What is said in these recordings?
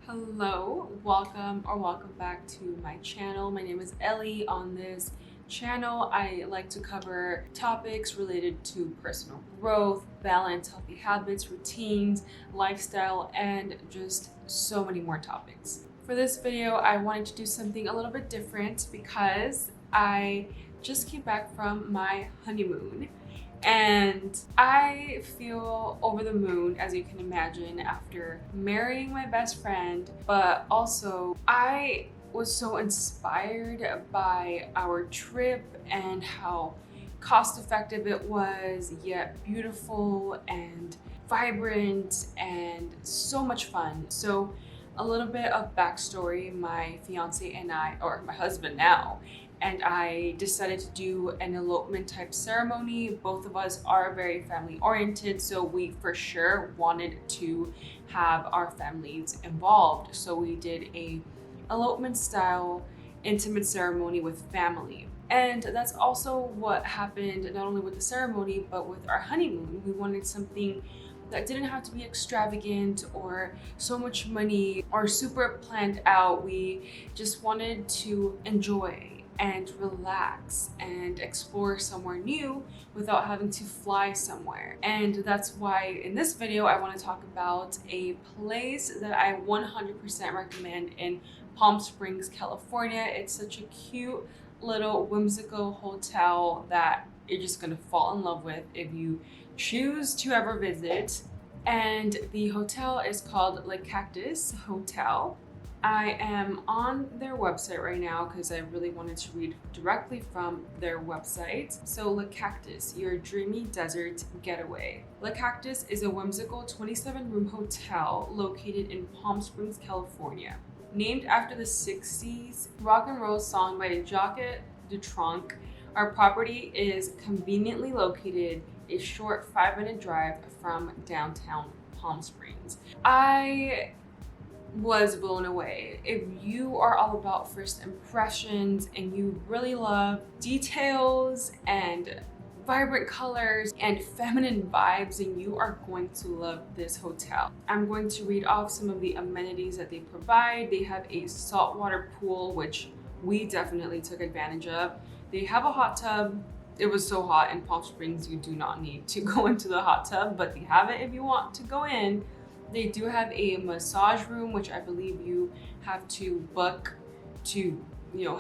Hello, welcome back to my channel. My name is Ellie. On this channel, I like to cover topics related to personal growth, balance, healthy habits, routines, lifestyle, and just so many more topics. For this video, I wanted to do something a little bit different because I just came back from my honeymoon. And I feel over the moon, as you can imagine, after marrying my best friend. But also, I was so inspired by our trip and how cost effective it was, yet beautiful and vibrant and so much fun. So, a little bit of backstory: my fiance and I, or my husband now, and I decided to do an elopement type ceremony. Both of us are very family oriented, so we for sure wanted to have our families involved. So we did a elopement style intimate ceremony with family. And that's also what happened not only with the ceremony, but with our honeymoon. We wanted something that didn't have to be extravagant or so much money or super planned out. We just wanted to enjoy and relax and explore somewhere new without having to fly somewhere. And that's why in this video I want to talk about a place that I 100% recommend in Palm Springs, California. It's such a cute little whimsical hotel that you're just gonna fall in love with if you choose to ever visit. And the hotel is called Les Cactus Hotel. I am on their website right now because I really wanted to read directly from their website. So Le Cactus, your dreamy desert getaway. Le Cactus is a whimsical 27-room hotel located in Palm Springs, California. Named after the 60s rock and roll song by Jacques Dutronc, our property is conveniently located a short 5-minute drive from downtown Palm Springs. I was blown away. If you are all about first impressions and you really love details and vibrant colors and feminine vibes, and you are going to love this hotel. I'm going to read off some of the amenities that they provide. They have a saltwater pool, which we definitely took advantage of. They have a hot tub. It was so hot in Palm Springs, you do not need to go into the hot tub, but they have it if you want to go in. They do have a massage room, which I believe you have to book to,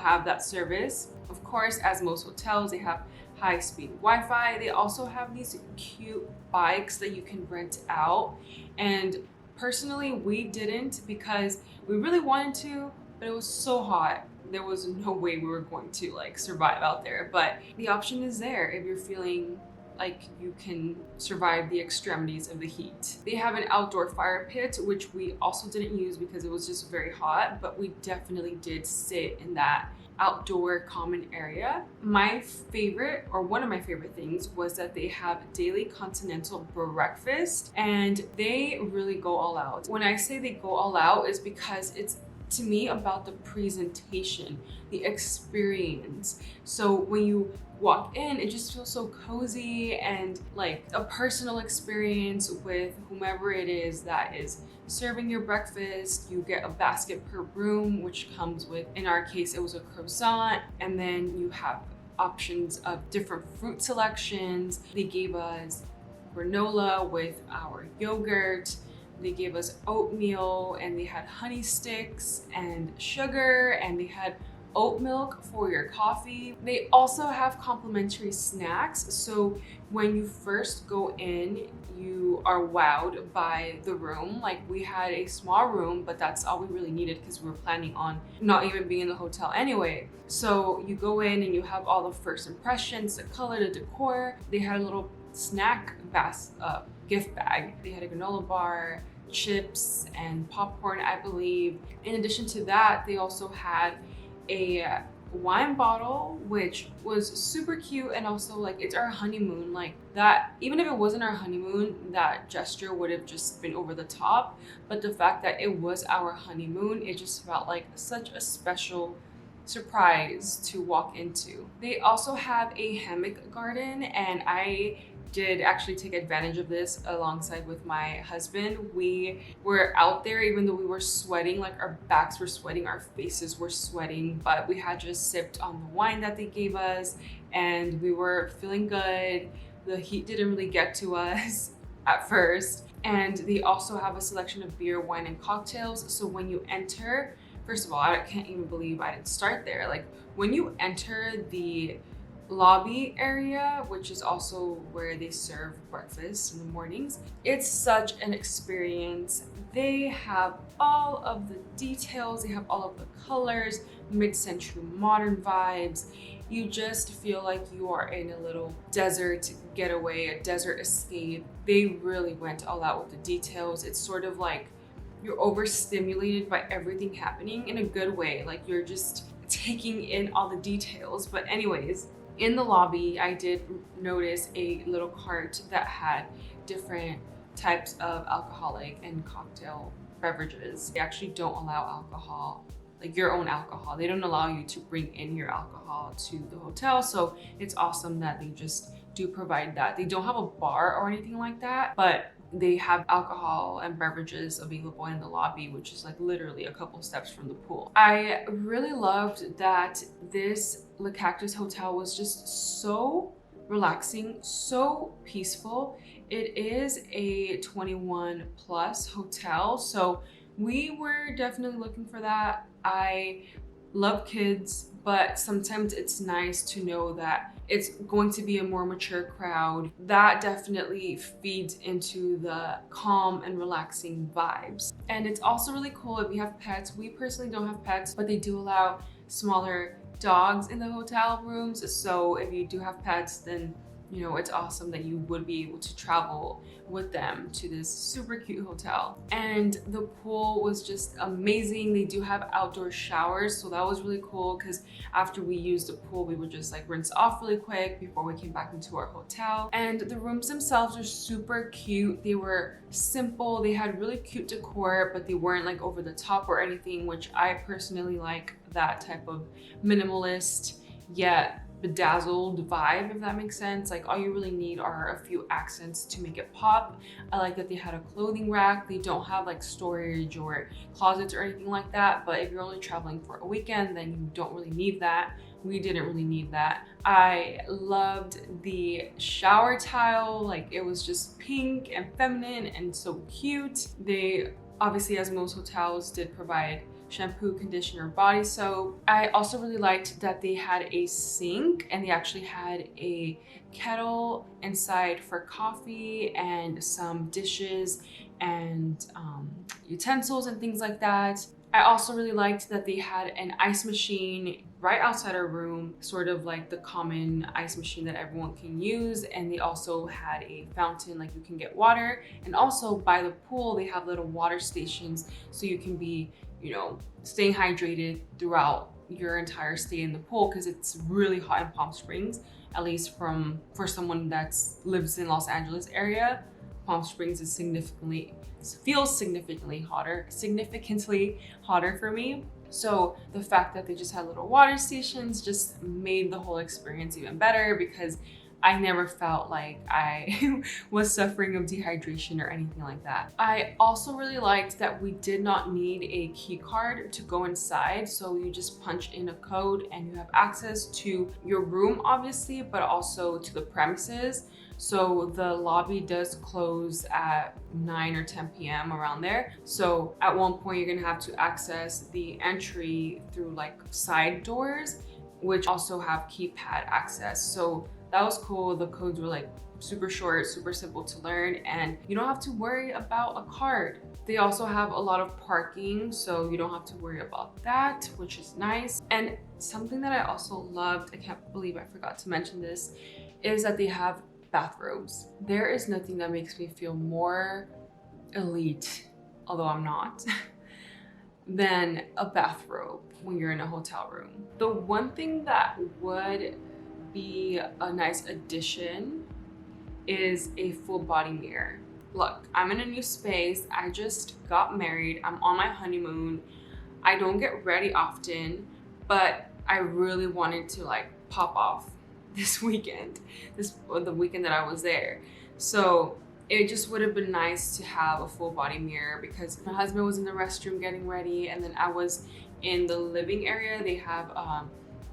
have that service. Of course, as most hotels, they have high-speed Wi-Fi. They also have these cute bikes that you can rent out. And personally, we didn't because we really wanted to, but it was so hot. There was no way we were going to survive out there. But the option is there if you're feeling like you can survive the extremities of the heat. They have an outdoor fire pit, which we also didn't use because it was just very hot, but we definitely did sit in that outdoor common area. My favorite, or one of my favorite things, was that they have daily continental breakfast, and they really go all out. When I say they go all out is because it's, to me, about the presentation, the experience. So when you walk in, it just feels so cozy and like a personal experience with whomever it is that is serving your breakfast. You get a basket per room, which comes with, in our case, it was a croissant, and then you have options of different fruit selections. They gave us granola with our yogurt. They gave us oatmeal, and they had honey sticks and sugar, and they had oat milk for your coffee. They also have complimentary snacks. So when you first go in, you are wowed by the room. Like, we had a small room, but that's all we really needed because we were planning on not even being in the hotel anyway. So you go in and you have all the first impressions, the color, the decor. They had a little snack gift bag. They had a granola bar, chips, and popcorn, I believe. In addition to that, they also had a wine bottle, which was super cute. And also, like, it's our honeymoon, like that, even if it wasn't our honeymoon, that gesture would have just been over the top. But the fact that it was our honeymoon, it just felt like such a special surprise to walk into. They also have a hammock garden, and I did actually take advantage of this alongside with my husband. We were out there, even though we were sweating, like our backs were sweating, our faces were sweating, but we had just sipped on the wine that they gave us and we were feeling good. The heat didn't really get to us at first. And they also have a selection of beer, wine, and cocktails. So when you enter, first of all, I can't even believe I didn't start there. Like when you enter the lobby area, which is also where they serve breakfast in the mornings, it's such an experience. They have all of the details, they have all of the colors, mid-century modern vibes. You just feel like you are in a little desert getaway, a desert escape. They really went all out with the details. It's sort of like you're overstimulated by everything happening in a good way. Like you're just taking in all the details. But anyways, in the lobby, I did notice a little cart that had different types of alcoholic and cocktail beverages. They actually don't allow alcohol, like your own alcohol. They don't allow you to bring in your alcohol to the hotel. So it's awesome that they just do provide that. They don't have a bar or anything like that, but they have alcohol and beverages available in the lobby, which is like literally a couple steps from the pool. I really loved that this Les Cactus Hotel was just so relaxing, so peaceful. It is a 21 plus hotel, so we were definitely looking for that. I love kids, but sometimes it's nice to know that it's going to be a more mature crowd. That definitely feeds into the calm and relaxing vibes. And it's also really cool if you have pets. We personally don't have pets, but they do allow smaller dogs in the hotel rooms. So if you do have pets, then you know, it's awesome that you would be able to travel with them to this super cute hotel. And the pool was just amazing. They do have outdoor showers, so that was really cool because after we used the pool, we would just like rinse off really quick before we came back into our hotel. And the rooms themselves are super cute. They were simple. They had really cute decor, but they weren't like over the top or anything, which I personally like that type of minimalist yet bedazzled vibe, if that makes sense. Like all you really need are a few accents to make it pop. I like that they had a clothing rack. They don't have like storage or closets or anything like that, but if you're only traveling for a weekend, then you don't really need that. We didn't really need that. I loved the shower tile. Like it was just pink and feminine and so cute. They obviously, as most hotels, did provide shampoo, conditioner, body soap. I also really liked that they had a sink and they actually had a kettle inside for coffee and some dishes and utensils and things like that. I also really liked that they had an ice machine right outside our room, sort of like the common ice machine that everyone can use. And they also had a fountain, like you can get water. And also by the pool, they have little water stations so you can be, you know, staying hydrated throughout your entire stay in the pool because it's really hot in Palm Springs, at least for someone that lives in Los Angeles area. Palm Springs is feels significantly hotter for me. So the fact that they just had little water stations just made the whole experience even better because I never felt like I was suffering of dehydration or anything like that. I also really liked that we did not need a key card to go inside. So you just punch in a code and you have access to your room, obviously, but also to the premises. So the lobby does close at 9 or 10 p.m. around there. So at one point you're gonna have to access the entry through like side doors, which also have keypad access. So that was cool. The codes were like super short, super simple to learn, and you don't have to worry about a card. They also have a lot of parking, so you don't have to worry about that, which is nice. And something that I also loved, I can't believe I forgot to mention this, is that they have bathrobes. There is nothing that makes me feel more elite, although I'm not, than a bathrobe when you're in a hotel room. The one thing that would be a nice addition is a full body mirror. Look, I'm in a new space. I just got married. I'm on my honeymoon. I don't get ready often, but I really wanted to like pop off this weekend, the weekend that I was there. So it just would have been nice to have a full body mirror, because my husband was in the restroom getting ready, and then I was in the living area. They have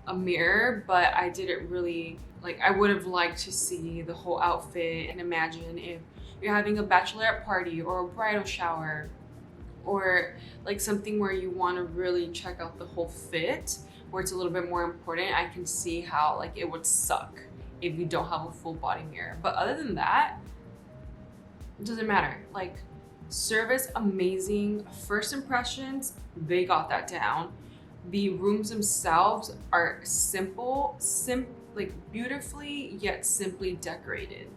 a mirror, but I didn't really like, I would have liked to see the whole outfit and imagine if you're having a bachelorette party or a bridal shower, or like something where you want to really check out the whole fit, where it's a little bit more important. I can see how like it would suck if you don't have a full body mirror. But other than that, it doesn't matter. Like, service amazing, first impressions, they got that down. The rooms themselves are like beautifully yet simply decorated,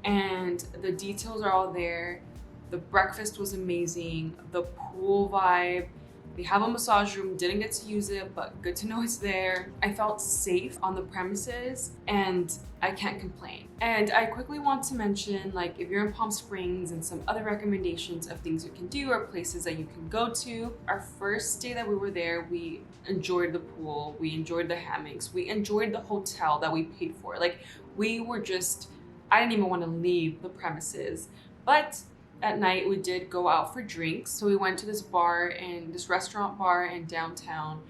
and the details are all there. The breakfast was amazing. The pool vibe. They have a massage room, didn't get to use it, but good to know it's there. I felt safe on the premises, and I can't complain. And I quickly want to mention, like, if you're in Palm Springs, and some other recommendations of things you can do or places that you can go to. Our first day that we were there, we enjoyed the pool, we enjoyed the hammocks, we enjoyed the hotel that we paid for. Like, we were just, I didn't even want to leave the premises. But at night we did go out for drinks. So we went to this restaurant bar in downtown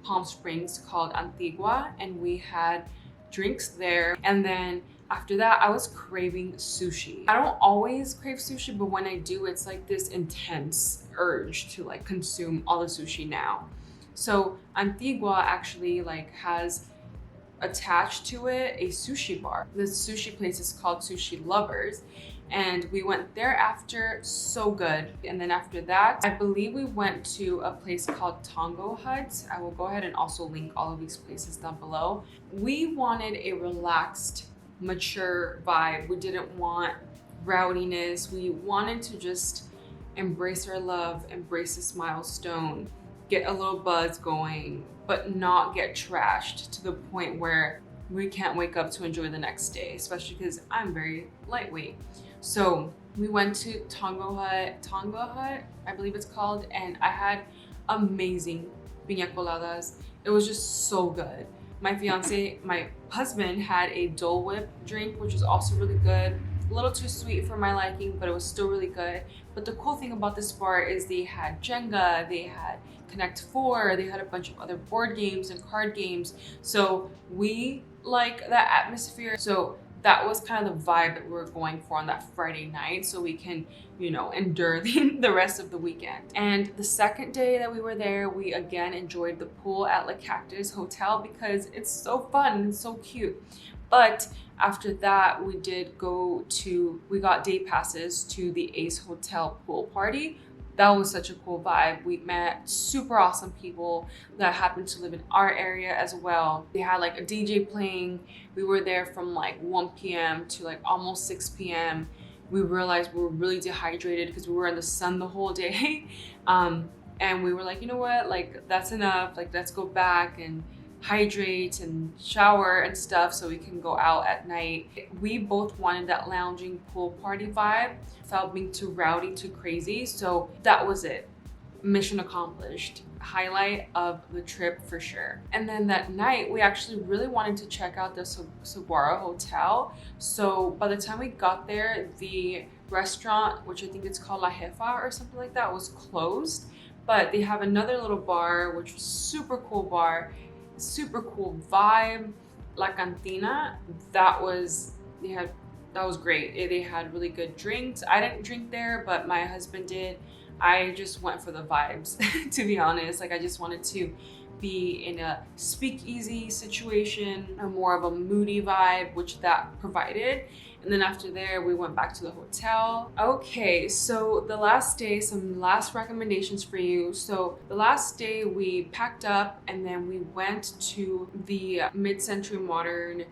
Palm Springs called Antigua, and we had drinks there. And then after that, I was craving sushi. I don't always crave sushi, but when I do, it's like this intense urge to like consume all the sushi now. So Antigua actually like has attached to it a sushi bar. The sushi place is called Sushi Lovers, and we went there after. So good. And then after that, I believe we went to a place called Tonga Hut. I will go ahead and also link all of these places down below. We wanted a relaxed, mature vibe. We didn't want rowdiness. We wanted to just embrace our love, embrace this milestone, get a little buzz going, but not get trashed to the point where we can't wake up to enjoy the next day, especially because I'm very lightweight. So we went to Tonga Hut, I believe it's called, and I had amazing piña coladas. It was just so good. My husband had a Dole Whip drink, which was also really good. A little too sweet for my liking, but it was still really good. But the cool thing about this bar is they had Jenga, they had Connect 4, they had a bunch of other board games and card games. So we like that atmosphere. So that was kind of the vibe that we were going for on that Friday night, so we can, endure the rest of the weekend. And the second day that we were there, we again enjoyed the pool at Les Cactus Hotel because it's so fun and so cute. But after that, we got day passes to the Ace Hotel pool party. That was such a cool vibe. We met super awesome people that happened to live in our area as well. They had like a DJ playing. We were there from like 1 p.m. to like almost 6 p.m. We realized we were really dehydrated because we were in the sun the whole day. And we were like, you know what, like that's enough. Like, let's go back and hydrate and shower and stuff so we can go out at night. We both wanted that lounging pool party vibe without being too rowdy, too crazy. So that was it. Mission accomplished. Highlight of the trip for sure. And then that night, we actually really wanted to check out the Saguaro Hotel. So by the time we got there, the restaurant, which I think it's called La Jefa or something like that, was closed. But they have another little bar, which was super cool bar, super cool vibe. La Cantina, that was great. They had really good drinks. I didn't drink there, but my husband did. I just went for the vibes, to be honest. Like, I just wanted to be in a speakeasy situation or more of a moody vibe, which that provided. And then after there, we went back to the hotel. Okay, so the last day, some last recommendations for you. So the last day we packed up and then we went to the mid-century modern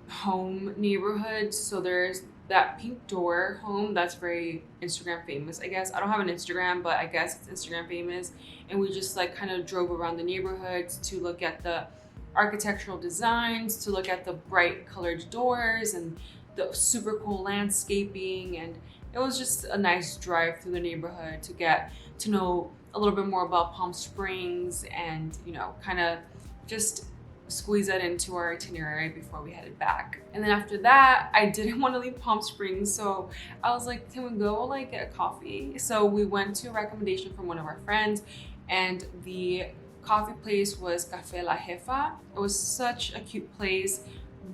home neighborhood. So there's that pink door home that's very Instagram famous, I guess. I don't have an Instagram, but I guess it's Instagram famous. And we just like kind of drove around the neighborhoods to look at the architectural designs, to look at the bright colored doors and the super cool landscaping. And it was just a nice drive through the neighborhood to get to know a little bit more about Palm Springs and, kind of just squeeze that into our itinerary before we headed back. And then after that, I didn't want to leave Palm Springs, so I was like, can we go like get a coffee? So we went to a recommendation from one of our friends, and the coffee place was Café La Jefa. It was such a cute place,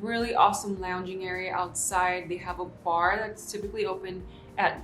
really awesome lounging area outside. They have a bar that's typically open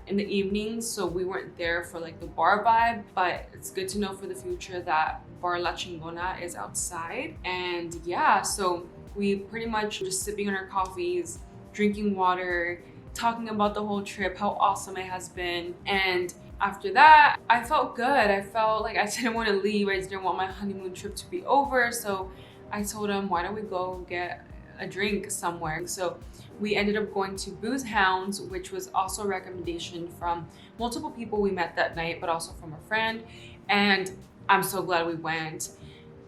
in the evenings, so we weren't there for like the bar vibe, but it's good to know for the future that Bar La Chingona is outside. And yeah, so we pretty much just sipping on our coffees, drinking water, talking about the whole trip, how awesome it has been. And after that, I felt good. I felt like I didn't want to leave. I didn't want my honeymoon trip to be over. So I told him, why don't we go get a drink somewhere? So we ended up going to Boozehounds, which was also a recommendation from multiple people we met that night, but also from a friend. And I'm so glad we went.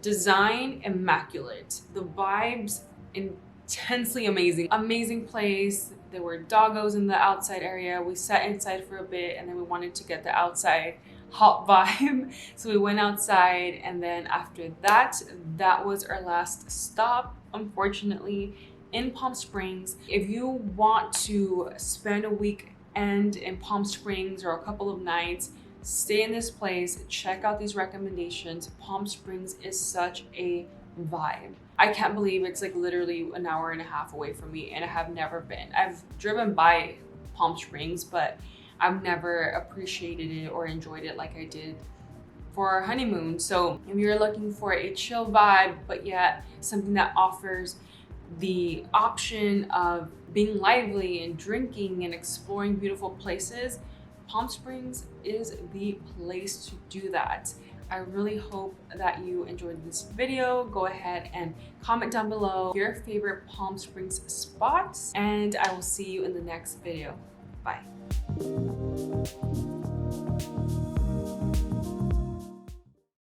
Design immaculate. The vibes intensely amazing. Amazing place. There were doggos in the outside area. We sat inside for a bit, and then we wanted to get the outside hot vibe. So we went outside, and then after that, that was our last stop, unfortunately, in Palm Springs. If you want to spend a weekend in Palm Springs or a couple of nights, stay in this place, check out these recommendations. Palm Springs is such a vibe. I can't believe it's like literally an hour and a half away from me, and I have never been. I've driven by Palm Springs, but I've never appreciated it or enjoyed it like I did for our honeymoon. So if you're looking for a chill vibe, but yet something that offers the option of being lively and drinking and exploring beautiful places, Palm Springs is the place to do that. I really hope that you enjoyed this video. Go ahead and comment down below your favorite Palm Springs spots, and I will see you in the next video. Bye.